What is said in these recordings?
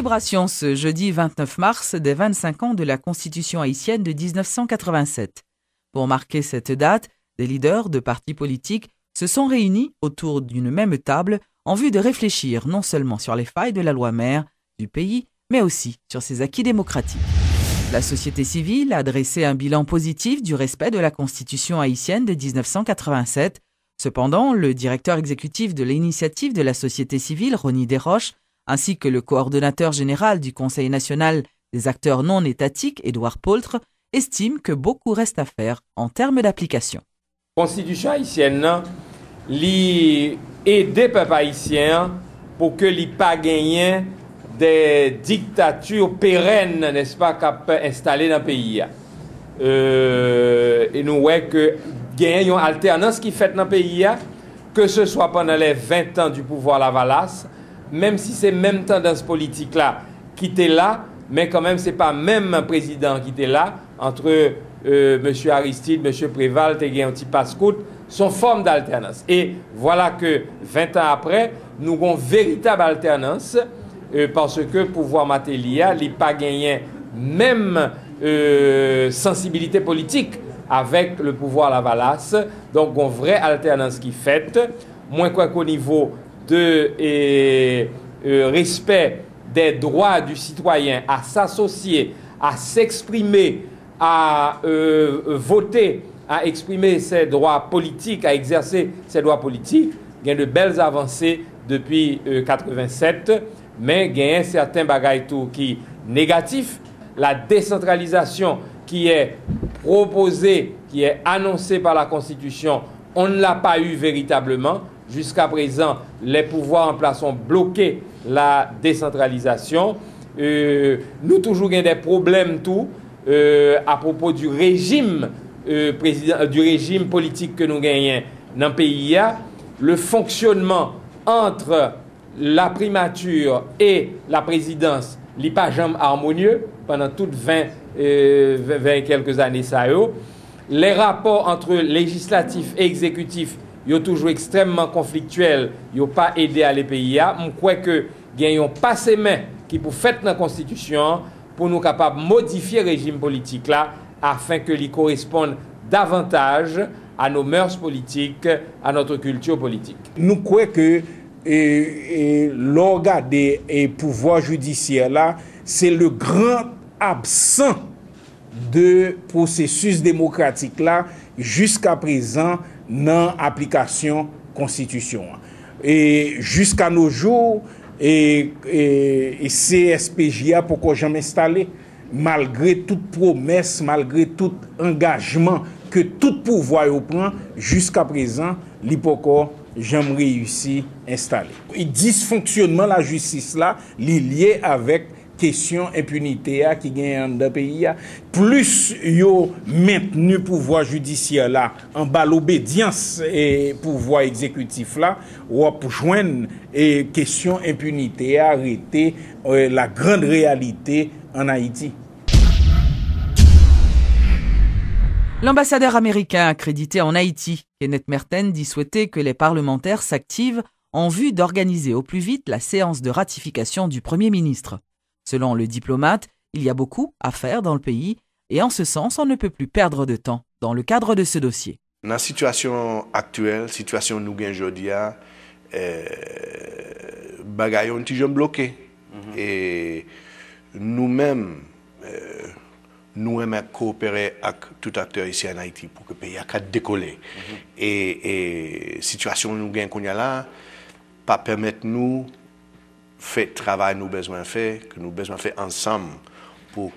Célébration ce jeudi 29 mars des 25 ans de la Constitution haïtienne de 1987. Pour marquer cette date, des leaders de partis politiques se sont réunis autour d'une même table en vue de réfléchir non seulement sur les failles de la loi mère du pays, mais aussi sur ses acquis démocratiques. La société civile a dressé un bilan positif du respect de la Constitution haïtienne de 1987. Cependant, le directeur exécutif de l'initiative de la société civile, Ronnie Desroches, ainsi que le coordonnateur général du Conseil national des acteurs non étatiques, Édouard Poltre, estiment que beaucoup reste à faire en termes d'application. La Constitution haïtienne li aide peuple haïtien pour que li pas gagner des dictatures pérennes, n'est-ce pas, qu'on installées dans le pays. Et nous voyons que gagne une alternance qui fait dans le pays, que ce soit pendant les 20 ans du pouvoir Lavalas, même si c'est même tendance politique là qui était là, mais quand même c'est pas même président qui était là, entre M. Aristide, M. Préval, il y a un petit passe-coute, sont forme d'alternance. Et voilà que 20 ans après, nous avons une véritable alternance, parce que le pouvoir Matélia n'a pas gagné même sensibilité politique avec le pouvoir Lavalas. Donc, une vraie alternance qui fait, moins quoi qu'au niveau de respect des droits du citoyen à s'associer, à s'exprimer, à voter, à exprimer ses droits politiques, à exercer ses droits politiques. Il y a de belles avancées depuis 1987, mais il y a certains bagages qui sont négatifs. La décentralisation qui est proposée, qui est annoncée par la Constitution, on ne l'a pas eu véritablement. Jusqu'à présent, les pouvoirs en place ont bloqué la décentralisation. Nous toujours avons des problèmes tout à propos du régime politique que nous gagnons dans le pays. Le fonctionnement entre la primature et la présidence n'est pas jamais harmonieux pendant toutes 20 et quelques années. Les rapports entre législatif et exécutif sont toujours extrêmement conflictuels, ils n'ont pas aidé à les pays. Je crois que nous avons passé main qui pour faire dans la Constitution pour nous capables de modifier le régime politique là afin que lui corresponde davantage à nos mœurs politiques, à notre culture politique. Nous croyons que l'organe des pouvoirs judiciaires là, c'est le grand absent de processus démocratique là jusqu'à présent dans l'application Constitution. Et jusqu'à nos jours, CSPJA pour qu'on jamais installé, malgré toute promesse, malgré tout engagement que tout pouvoir prend, jusqu'à présent, l'hypocor jamais réussi à installer. Le dysfonctionnement de la justice là, lié avec question impunité qui gagne dans le pays, plus yo maintenu pouvoir judiciaire là en bas l'obédience et pouvoir exécutif là, ou pour joindre et question impunité arrêter la grande réalité en Haïti. L'ambassadeur américain accrédité en Haïti, Kenneth Merten, dit souhaiter que les parlementaires s'activent en vue d'organiser au plus vite la séance de ratification du Premier ministre. Selon le diplomate, il y a beaucoup à faire dans le pays et en ce sens, on ne peut plus perdre de temps dans le cadre de ce dossier. Dans la situation actuelle, situation nous gagne aujourd'hui, bagaille on toujours bloqué. Et nous-mêmes, nous aimons coopérer avec tout acteur ici en Haïti pour que le pays a décoller. Et situation nous gagne qu'on y a là, pas permettre nous faire travail nous besoin faire, que nous besoin faire ensemble pour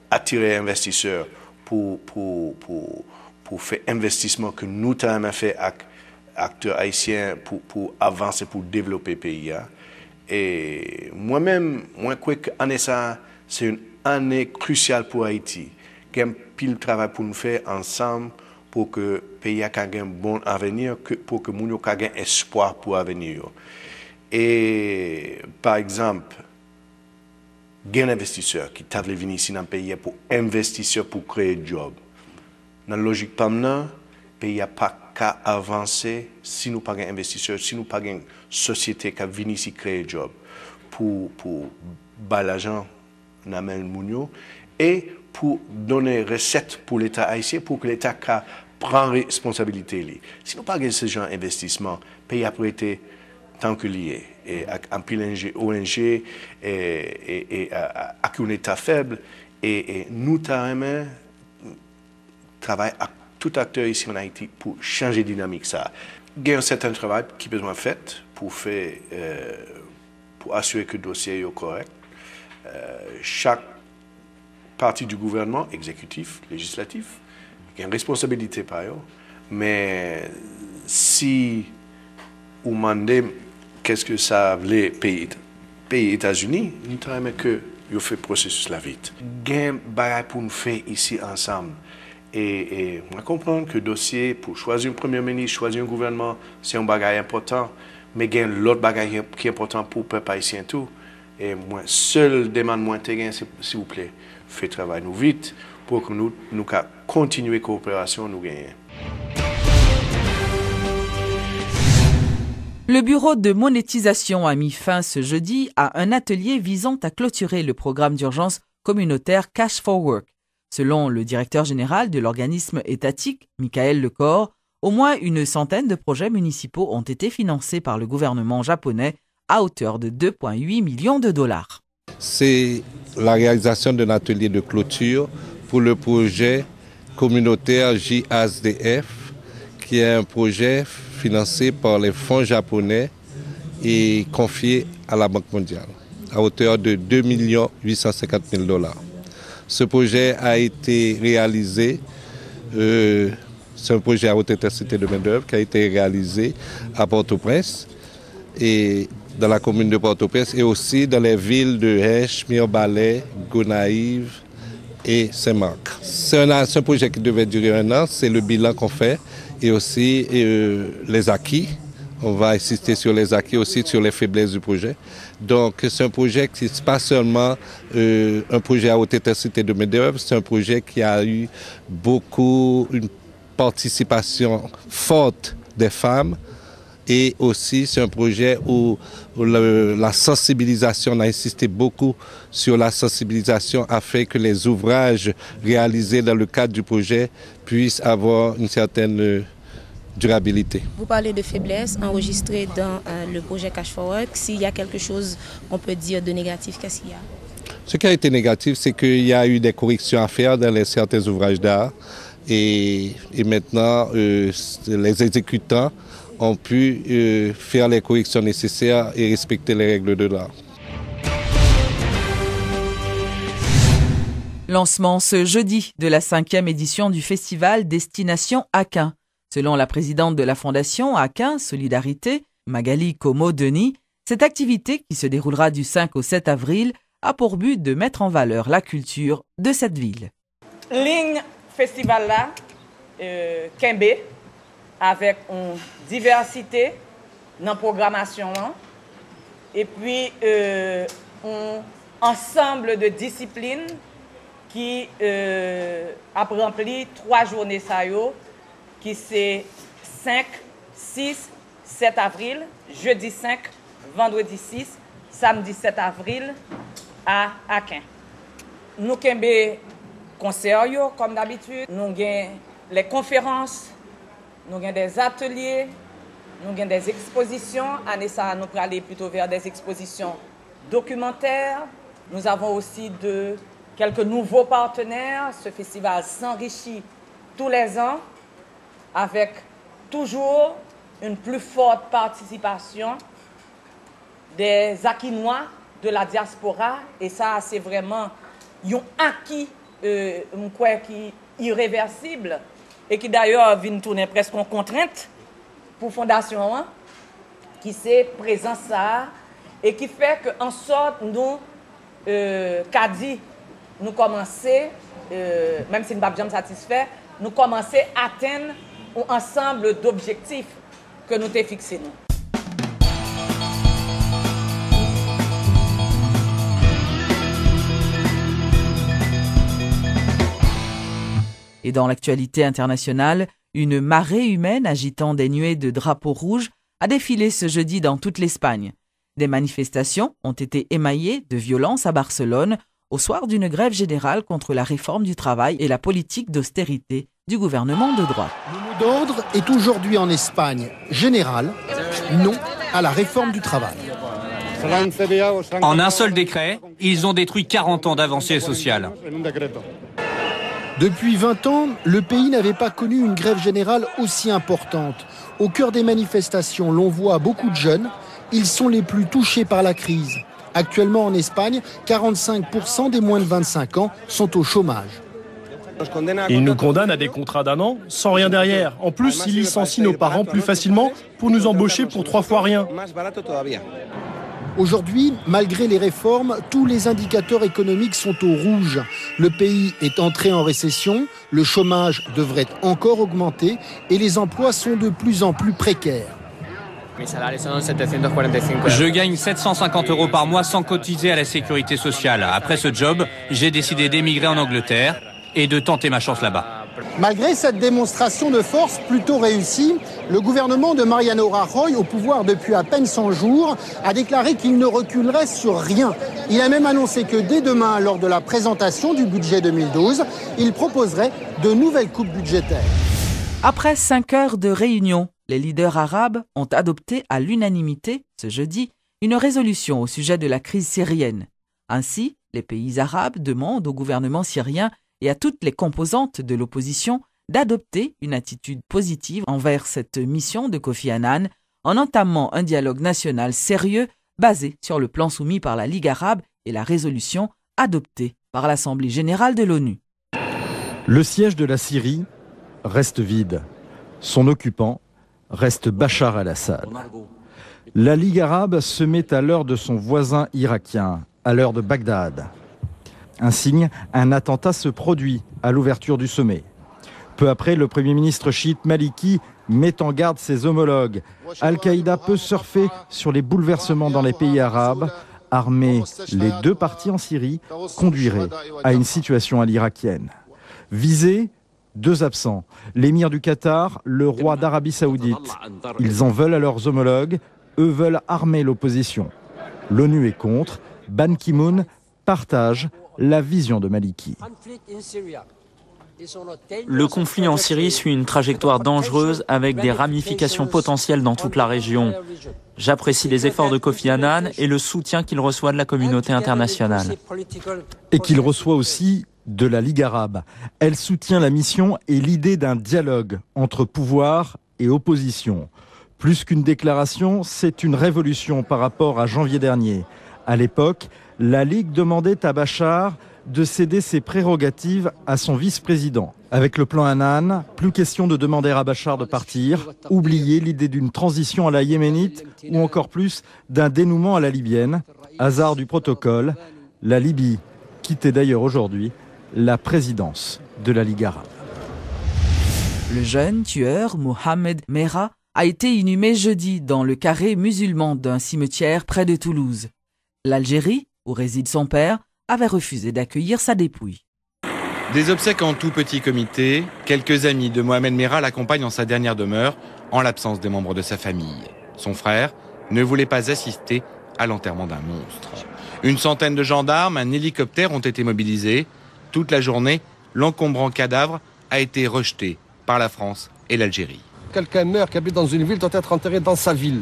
attirer investisseurs, pour faire investissement que nous avons fait avec acteurs haïtiens pour avancer, pour développer le pays. Et moi-même, moi crois qu'année ça, c'est une année cruciale pour Haïti. Il y a un pile de travail pour nous faire ensemble pour que le pays ait un bon avenir, pour que nous ayons un espoir pour l'avenir. Et par exemple, il y a un investisseur qui veut venir ici dans le pays pour investir, pour créer des jobs. Dans la logique permanente, le pays n'a pas qu'à avancer si nous n'avons pas d'investisseurs, si nous n'avons pas une société qui vient ici créer des jobs pour bas l'argent n'amène Mounio et pour donner recette pour l'État haïtien pour que l'État prenne responsabilité. Si nous pas ce genre d'investissement, le pays a prêté tant que lié et en pile ONG et avec un État faible et nous travaillons avec tout acteur ici en Haïti pour changer de dynamique ça. Il y a un certain travail qui est besoin fait pour assurer que le dossier est correct. Chaque partie du gouvernement, exécutif, législatif, il y a une responsabilité par eux. Mais si vous demandez qu'est-ce que ça voulait pays États-Unis, nous travaillons que vous fait processus la vite. Il y a un bagage pour nous faire ici ensemble. Et on comprend que le dossier pour choisir un premier ministre, choisir un gouvernement, c'est un bagage important. Mais il y a l'autre bagage qui est important pour le peuple haïtien tout. Et moi, seule demande moins s'il vous plaît, faites travail nous vite pour que nous continuer la coopération nous gagner. Le Bureau de monétisation a mis fin ce jeudi à un atelier visant à clôturer le programme d'urgence communautaire Cash for Work. Selon le directeur général de l'organisme étatique, Michael Lecor, au moins une centaine de projets municipaux ont été financés par le gouvernement japonais à hauteur de 2,8 millions de dollars. C'est la réalisation d'un atelier de clôture pour le projet communautaire JASDF, qui est un projet financé par les fonds japonais et confié à la Banque mondiale, à hauteur de 2 850 000 dollars. Ce projet a été réalisé, c'est un projet à haute intensité de main-d'œuvre qui a été réalisé à Port-au-Prince et dans la commune de Port-au-Prince et aussi dans les villes de Hèche, Mirbalais, Gonaïves et Saint-Marc. C'est un projet qui devait durer 1 an, c'est le bilan qu'on fait et aussi les acquis. On va insister sur les acquis, aussi sur les faiblesses du projet. Donc c'est un projet qui n'est pas seulement un projet à haute intensité de main-d'œuvre, c'est un projet qui a eu une participation forte des femmes et aussi c'est un projet où la sensibilisation, on a insisté beaucoup sur la sensibilisation afin que les ouvrages réalisés dans le cadre du projet puissent avoir une certaine durabilité. Vous parlez de faiblesses enregistrées dans le projet Cash for Work. S'il y a quelque chose qu'on peut dire de négatif, qu'est-ce qu'il y a? Ce qui a été négatif, c'est qu'il y a eu des corrections à faire dans certains ouvrages d'art et maintenant les exécutants ont pu faire les corrections nécessaires et respecter les règles de l'art. Lancement ce jeudi de la 5e édition du festival Destination Aquin. Selon la présidente de la fondation Aquin Solidarité, Magali Como-Denis, cette activité qui se déroulera du 5 au 7 avril a pour but de mettre en valeur la culture de cette ville. Ligne festival là, Kembe, avec une diversité dans la programmation et puis un ensemble de disciplines qui a rempli 3 journées ça qui c'est 5, 6, 7 avril, jeudi 5, vendredi 6, samedi 7 avril à Aquin. Nous avons concerts comme d'habitude, nous avons les conférences, nous avons des ateliers, nous avons des expositions. Année ça, nous allons aller plutôt vers des expositions documentaires. Nous avons aussi quelques nouveaux partenaires. Ce festival s'enrichit tous les ans, avec toujours une plus forte participation des Aquinois de la diaspora. Et ça, c'est vraiment un acquis qui irréversible et qui d'ailleurs vient tourner presque en contrainte pour la Fondation, qui s'est présent ça et qui fait qu'en sorte, nous, Kadi, nous commençons, même si nous ne sommes pas satisfaits, nous commençons à atteindre un ensemble d'objectifs que nous t'ai fixés. Et dans l'actualité internationale, une marée humaine agitant des nuées de drapeaux rouges a défilé ce jeudi dans toute l'Espagne. Des manifestations ont été émaillées de violences à Barcelone au soir d'une grève générale contre la réforme du travail et la politique d'austérité du gouvernement de droite. Le mot d'ordre est aujourd'hui en Espagne général, non à la réforme du travail. En un seul décret, ils ont détruit 40 ans d'avancées sociales. Depuis 20 ans, le pays n'avait pas connu une grève générale aussi importante. Au cœur des manifestations, l'on voit beaucoup de jeunes. Ils sont les plus touchés par la crise. Actuellement en Espagne, 45% des moins de 25 ans sont au chômage. Ils nous condamnent à des contrats d'1 an sans rien derrière. En plus, ils licencient nos parents plus facilement pour nous embaucher pour 3 fois rien. Aujourd'hui, malgré les réformes, tous les indicateurs économiques sont au rouge. Le pays est entré en récession, le chômage devrait encore augmenter et les emplois sont de plus en plus précaires. Je gagne 750 € par mois sans cotiser à la sécurité sociale. Après ce job, j'ai décidé d'émigrer en Angleterre et de tenter ma chance là-bas. Malgré cette démonstration de force plutôt réussie, le gouvernement de Mariano Rajoy, au pouvoir depuis à peine 100 jours, a déclaré qu'il ne reculerait sur rien. Il a même annoncé que dès demain, lors de la présentation du budget 2012, il proposerait de nouvelles coupes budgétaires. Après 5 heures de réunion, les leaders arabes ont adopté à l'unanimité, ce jeudi, une résolution au sujet de la crise syrienne. Ainsi, les pays arabes demandent au gouvernement syrien et à toutes les composantes de l'opposition d'adopter une attitude positive envers cette mission de Kofi Annan en entamant un dialogue national sérieux basé sur le plan soumis par la Ligue arabe et la résolution adoptée par l'Assemblée générale de l'ONU. Le siège de la Syrie reste vide. Son occupant reste Bachar al-Assad. La Ligue arabe se met à l'heure de son voisin irakien, à l'heure de Bagdad. Un signe, un attentat se produit à l'ouverture du sommet. Peu après, le Premier ministre chiite Maliki met en garde ses homologues. Al-Qaïda peut surfer sur les bouleversements dans les pays arabes. Armer les deux parties en Syrie conduirait à une situation à l'irakienne. Visés, 2 absents, l'émir du Qatar, le roi d'Arabie Saoudite. Ils en veulent à leurs homologues, eux veulent armer l'opposition. L'ONU est contre, Ban Ki-moon partage la vision de Maliki. Le conflit en Syrie suit une trajectoire dangereuse avec des ramifications potentielles dans toute la région. J'apprécie les efforts de Kofi Annan et le soutien qu'il reçoit de la communauté internationale. Et qu'il reçoit aussi de la Ligue arabe. Elle soutient la mission et l'idée d'un dialogue entre pouvoir et opposition. Plus qu'une déclaration, c'est une révolution par rapport à janvier dernier. À l'époque, la Ligue demandait à Bachar de céder ses prérogatives à son vice-président. Avec le plan Annan, plus question de demander à Bachar de partir, oublier l'idée d'une transition à la yéménite ou encore plus d'un dénouement à la libyenne. Hasard du protocole, la Libye quittait d'ailleurs aujourd'hui la présidence de la Ligue arabe. Le jeune tueur Mohamed Merah a été inhumé jeudi dans le carré musulman d'un cimetière près de Toulouse. L'Algérie, où réside son père, avait refusé d'accueillir sa dépouille. Des obsèques en tout petit comité, quelques amis de Mohamed Merah l'accompagnent en sa dernière demeure, en l'absence des membres de sa famille. Son frère ne voulait pas assister à l'enterrement d'un monstre. Une centaine de gendarmes, un hélicoptère ont été mobilisés. Toute la journée, l'encombrant cadavre a été rejeté par la France et l'Algérie. Quelqu'un meurt qui habite dans une ville doit être enterré dans sa ville,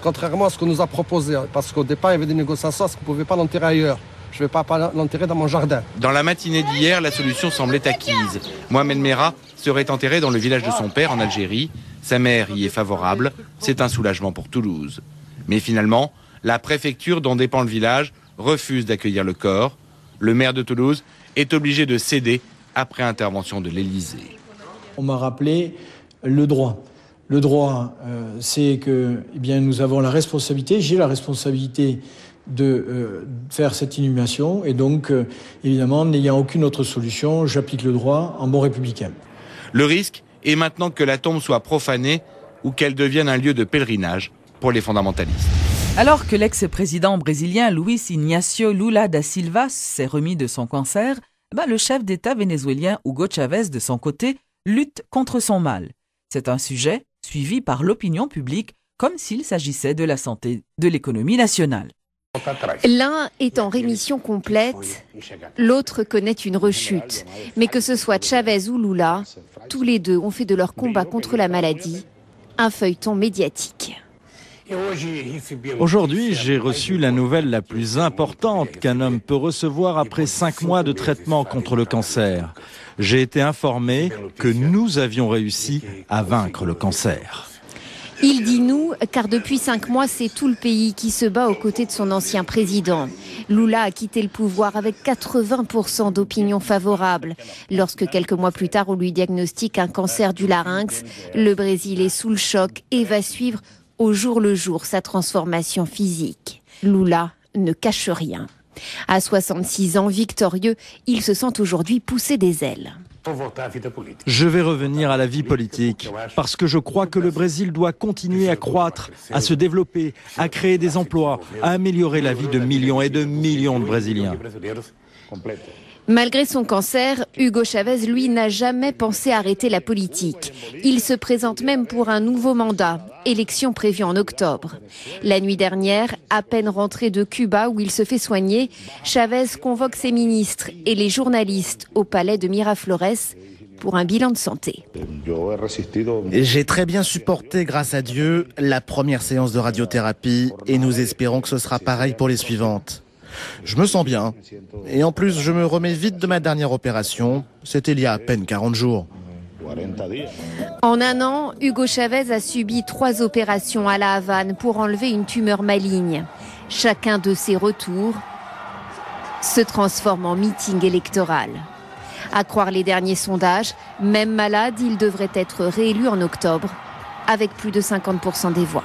contrairement à ce qu'on nous a proposé. Parce qu'au départ, il y avait des négociations, parce qu'on ne pouvait pas l'enterrer ailleurs. Je ne vais pas l'enterrer dans mon jardin. Dans la matinée d'hier, la solution semblait acquise. Mohamed Merah serait enterré dans le village de son père en Algérie. Sa mère y est favorable. C'est un soulagement pour Toulouse. Mais finalement, la préfecture dont dépend le village refuse d'accueillir le corps. Le maire de Toulouse est obligé de céder après intervention de l'Élysée. On m'a rappelé le droit. Le droit, c'est que nous avons la responsabilité, j'ai la responsabilité de faire cette inhumation et donc, évidemment, n'ayant aucune autre solution, j'applique le droit en bon républicain. Le risque est maintenant que la tombe soit profanée ou qu'elle devienne un lieu de pèlerinage pour les fondamentalistes. Alors que l'ex-président brésilien Luiz Inácio Lula da Silva s'est remis de son cancer, le chef d'État vénézuélien Hugo Chávez, de son côté, lutte contre son mal. C'est un sujet suivi par l'opinion publique comme s'il s'agissait de la santé de l'économie nationale. L'un est en rémission complète, l'autre connaît une rechute. Mais que ce soit Chavez ou Lula, tous les deux ont fait de leur combat contre la maladie un feuilleton médiatique. Aujourd'hui, j'ai reçu la nouvelle la plus importante qu'un homme peut recevoir après 5 mois de traitement contre le cancer. J'ai été informé que nous avions réussi à vaincre le cancer. Il dit nous, car depuis 5 mois, c'est tout le pays qui se bat aux côtés de son ancien président. Lula a quitté le pouvoir avec 80% d'opinion favorable. Lorsque quelques mois plus tard, on lui diagnostique un cancer du larynx, le Brésil est sous le choc et va suivre au jour le jour sa transformation physique. Lula ne cache rien. À 66 ans, victorieux, il se sent aujourd'hui pousser des ailes. Je vais revenir à la vie politique parce que je crois que le Brésil doit continuer à croître, à se développer, à créer des emplois, à améliorer la vie de millions et de millions de Brésiliens. Malgré son cancer, Hugo Chavez, lui, n'a jamais pensé arrêter la politique. Il se présente même pour un nouveau mandat, élection prévue en octobre. La nuit dernière, à peine rentré de Cuba où il se fait soigner, Chavez convoque ses ministres et les journalistes au palais de Miraflores pour un bilan de santé. J'ai très bien supporté, grâce à Dieu, la première séance de radiothérapie et nous espérons que ce sera pareil pour les suivantes. Je me sens bien. Et en plus, je me remets vite de ma dernière opération. C'était il y a à peine 40 jours. En un an, Hugo Chavez a subi 3 opérations à la Havane pour enlever une tumeur maligne. Chacun de ces retours se transforme en meeting électoral. À croire les derniers sondages, même malade, il devrait être réélu en octobre, avec plus de 50% des voix.